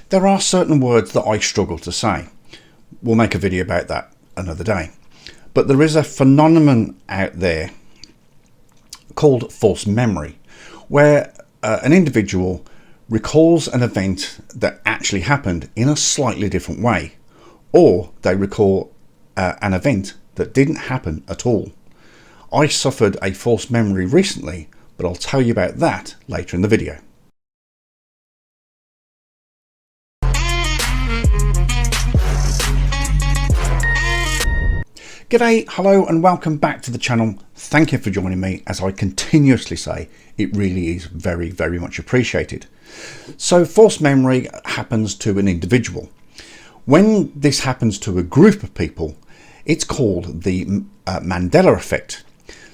There are certain words that I struggle to say. We'll make a video about that another day. But there is a phenomenon out there called false memory, where an individual recalls an event that actually happened in a slightly different way, or they recall an event that didn't happen at all. I suffered a false memory recently, but I'll tell you about that later in the video. G'day, hello and welcome back to the channel. Thank you for joining me. As I continuously say, it really is very, very much appreciated. So false memory happens to an individual. When this happens to a group of people, it's called the Mandela effect.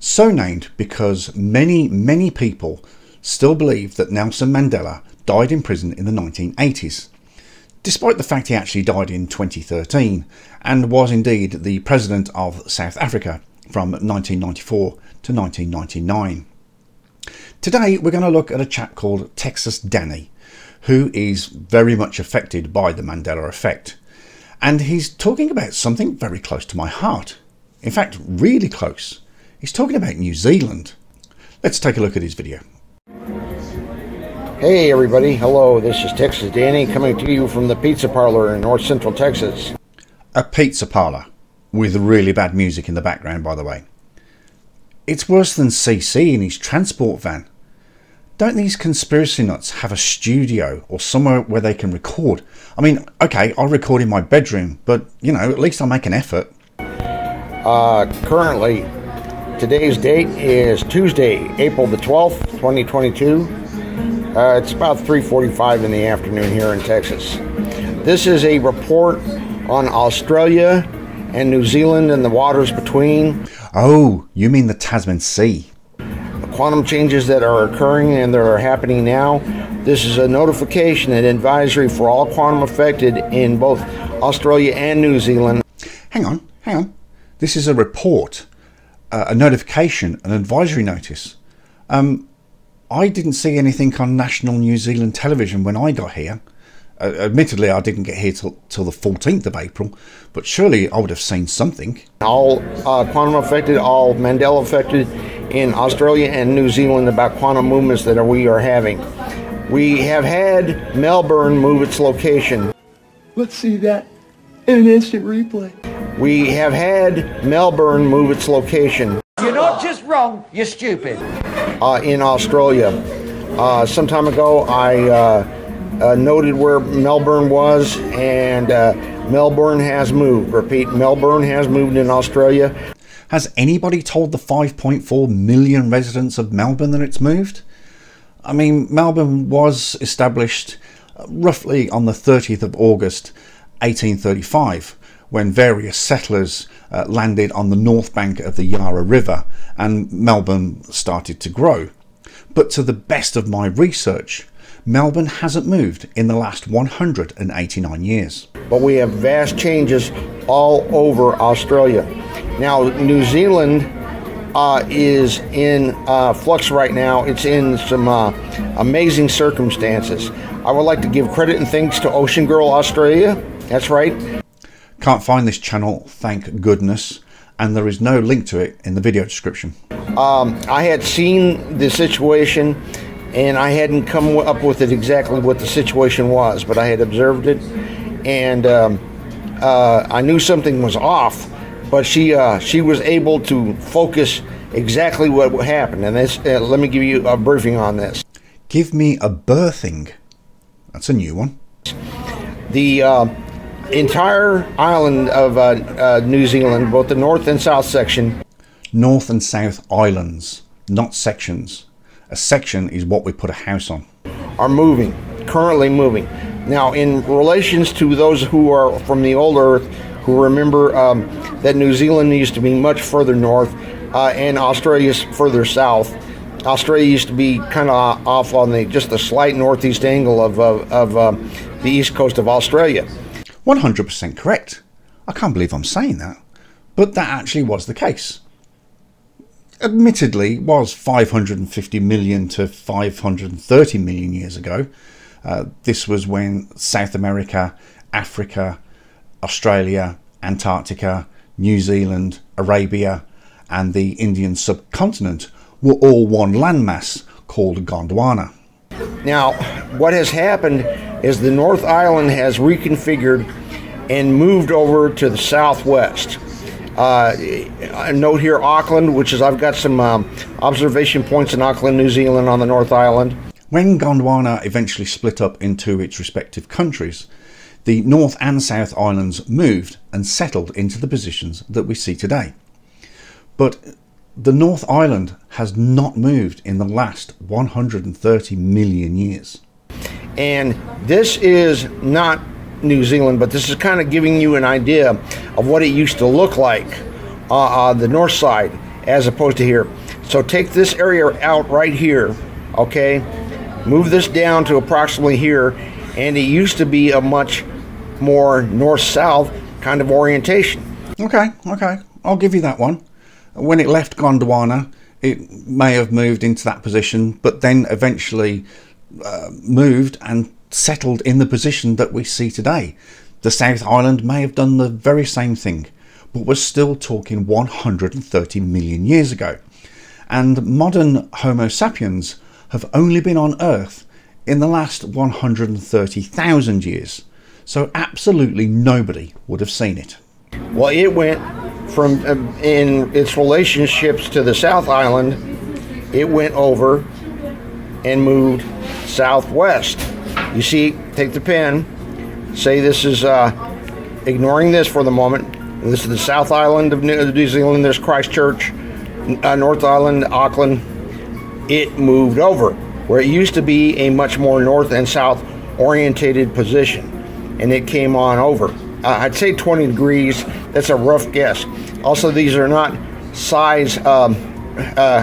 So named because many people still believe that Nelson Mandela died in prison in the 1980s. Despite the fact he actually died in 2013 and was indeed the president of South Africa from 1994 to 1999. Today we're going to look at a chap called Texas Danny, who is very much affected by the Mandela effect. And he's talking about something very close to my heart. In fact, really close. He's talking about New Zealand. Let's take a look at his video. Hey everybody, hello, this is Texas Danny coming to you from the pizza parlor in North Central Texas. A pizza parlor with really bad music in the background, by the way. It's worse than CC in his transport van. Don't these conspiracy nuts have a studio or somewhere where they can record? I mean, okay, I'll record in my bedroom, but you know, at least I'll make an effort. Currently, today's date is Tuesday, April the 12th, 2022. It's about 3:45 in the afternoon here in Texas. This is a report on Australia and New Zealand and the waters between. Oh, you mean the Tasman Sea. The quantum changes that are occurring and that are happening now. This is a notification and advisory for all quantum affected in both Australia and New Zealand. Hang on. This is a report, a notification, an advisory notice. I didn't see anything on national New Zealand television when I got here. Admittedly, I didn't get here till the 14th of April, but surely I would have seen something. All quantum affected, all Mandela affected in Australia and New Zealand about quantum movements that we are having. We have had Melbourne move its location. Let's see that in an instant replay. We have had Melbourne move its location. You're not just wrong, you're stupid. In Australia. Some time ago I noted where Melbourne was, and Melbourne has moved. Repeat, Melbourne has moved in Australia. Has anybody told the 5.4 million residents of Melbourne that it's moved? I mean, Melbourne was established roughly on the 30th of August 1835, when various settlers landed on the north bank of the Yarra River and Melbourne started to grow. But to the best of my research, Melbourne hasn't moved in the last 189 years. But we have vast changes all over Australia. Now, New Zealand is in flux right now. It's in some amazing circumstances. I would like to give credit and thanks to Ocean Girl Australia. That's right. Can't find this channel, thank goodness, and there is no link to it in the video description. I had seen the situation and I hadn't come up with it exactly what the situation was, but I had observed it, and I knew something was off, but she was able to focus exactly what happened. And this, let me give you a briefing on this. Give me a birthing. That's a new one. The entire island of New Zealand, both the north and south section. North and South Islands, not sections. A section is what we put a house on. Are moving, currently moving. Now, in relations to those who are from the old Earth, who remember that New Zealand used to be much further north and Australia's further south. Australia used to be kind of off on just the slight northeast angle of the east coast of Australia. 100% correct. I can't believe I'm saying that, but that actually was the case. Admittedly, it was 550 million to 530 million years ago, This was when South America, Africa, Australia, Antarctica, New Zealand, Arabia and the Indian subcontinent were all one landmass called Gondwana. Now, what has happened is the North Island has reconfigured and moved over to the southwest. A note here, Auckland, which is, I've got some observation points in Auckland, New Zealand on the North Island. When Gondwana eventually split up into its respective countries, the North and South Islands moved and settled into the positions that we see today. But the North Island has not moved in the last 130 million years. And this is not New Zealand, but this is kind of giving you an idea of what it used to look like on the north side as opposed to here. So take this area out right here, okay? Move this down to approximately here, and it used to be a much more north-south kind of orientation. Okay, I'll give you that one. When it left Gondwana, it may have moved into that position, but then eventually moved and settled in the position that we see today. The South Island may have done the very same thing, but we're still talking 130 million years ago. And modern Homo sapiens have only been on Earth in the last 130,000 years. So absolutely nobody would have seen it. Well, it went from, in its relationships to the South Island, it went over and moved southwest. You see, take the pen, say this is, ignoring this for the moment, this is the South Island of New Zealand, there's Christchurch, North Island, Auckland. It moved over, where it used to be a much more north and south orientated position, and it came on over. I'd say 20 degrees, that's a rough guess. Also, these are not size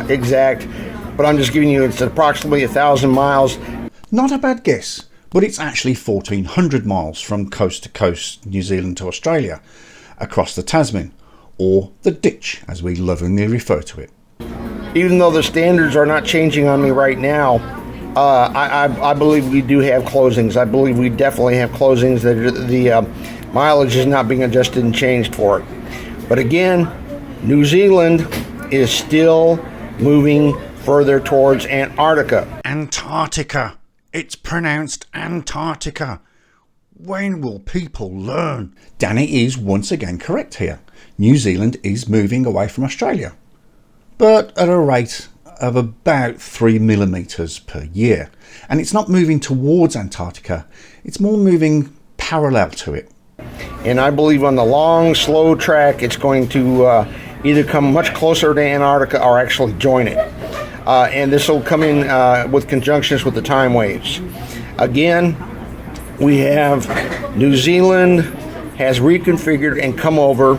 exact, but I'm just giving you, it's approximately 1,000 miles. Not a bad guess, but it's actually 1,400 miles from coast to coast, New Zealand to Australia, across the Tasman, or the ditch as we lovingly refer to it. Even though the standards are not changing on me right now, I believe we do have closings. I believe we definitely have closings. The mileage is not being adjusted and changed for it. But again, New Zealand is still moving further towards Antarctica. Antarctica. It's pronounced Antarctica. When will people learn? Danny is once again correct here. New Zealand is moving away from Australia, but at a rate of about 3 millimeters per year. And it's not moving towards Antarctica, it's more moving parallel to it. And I believe on the long, slow track, it's going to either come much closer to Antarctica or actually join it. And this will come in with conjunctions with the time waves. Again, we have New Zealand has reconfigured and come over,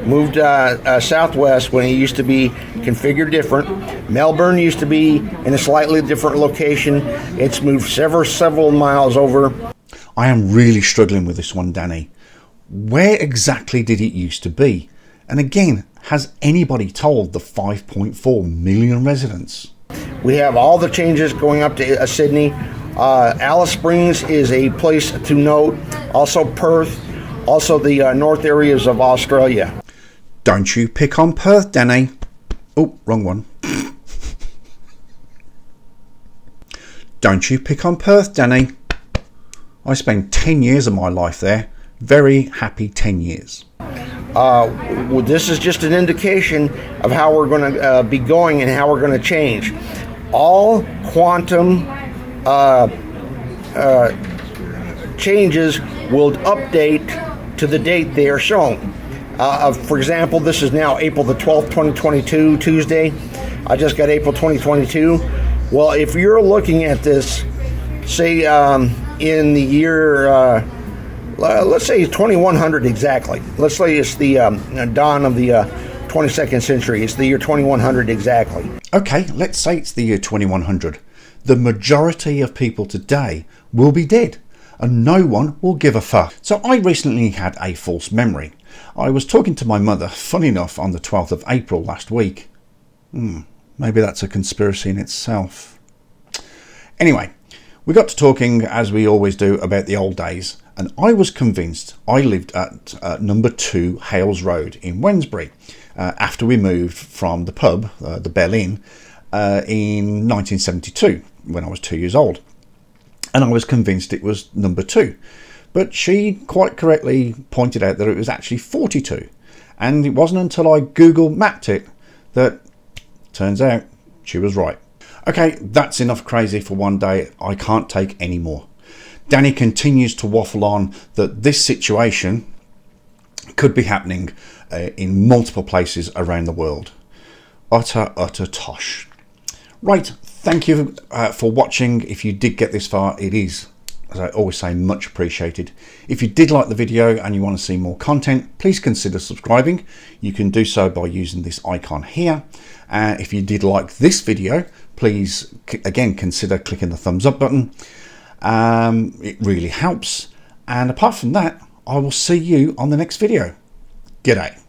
moved southwest when it used to be configured different. Melbourne used to be in a slightly different location. It's moved several miles over. I am really struggling with this one, Danny. Where exactly did it used to be? And again, has anybody told the 5.4 million residents? We have all the changes going up to Sydney. Alice Springs is a place to note. Also Perth. Also the north areas of Australia. Don't you pick on Perth, Danny. Oh, wrong one. Don't you pick on Perth, Danny. I spent 10 years of my life there. Very happy 10 years. Well, this is just an indication of how we're going to be going and how we're going to change. All quantum changes will update to the date they are shown. For example, this is now April the 12th, 2022, Tuesday. I just got April 2022. Well, if you're looking at this, say in the year, let's say 2100 exactly. Let's say it's the dawn of the 22nd century. It's the year 2100 exactly. Okay, let's say it's the year 2100. The majority of people today will be dead, and no one will give a fuck. So I recently had a false memory. I was talking to my mother, funny enough, on the 12th of April last week. Maybe that's a conspiracy in itself. Anyway, We got to talking, as we always do, about the old days, and I was convinced I lived at number 2 Hales Road in Wednesbury after we moved from the pub, the Bell Inn, in 1972 when I was 2 years old. And I was convinced it was number 2. But she quite correctly pointed out that it was actually 42. And it wasn't until I Google mapped it that turns out she was right. Okay, that's enough crazy for one day. I can't take any more. Danny continues to waffle on that this situation could be happening in multiple places around the world. Utter tosh. Right, thank you for watching. If you did get this far, it is, as I always say, much appreciated. If you did like the video and you want to see more content, please consider subscribing. You can do so by using this icon here. If you did like this video, please again consider clicking the thumbs up button. It really helps. And apart from that, I will see you on the next video. G'day.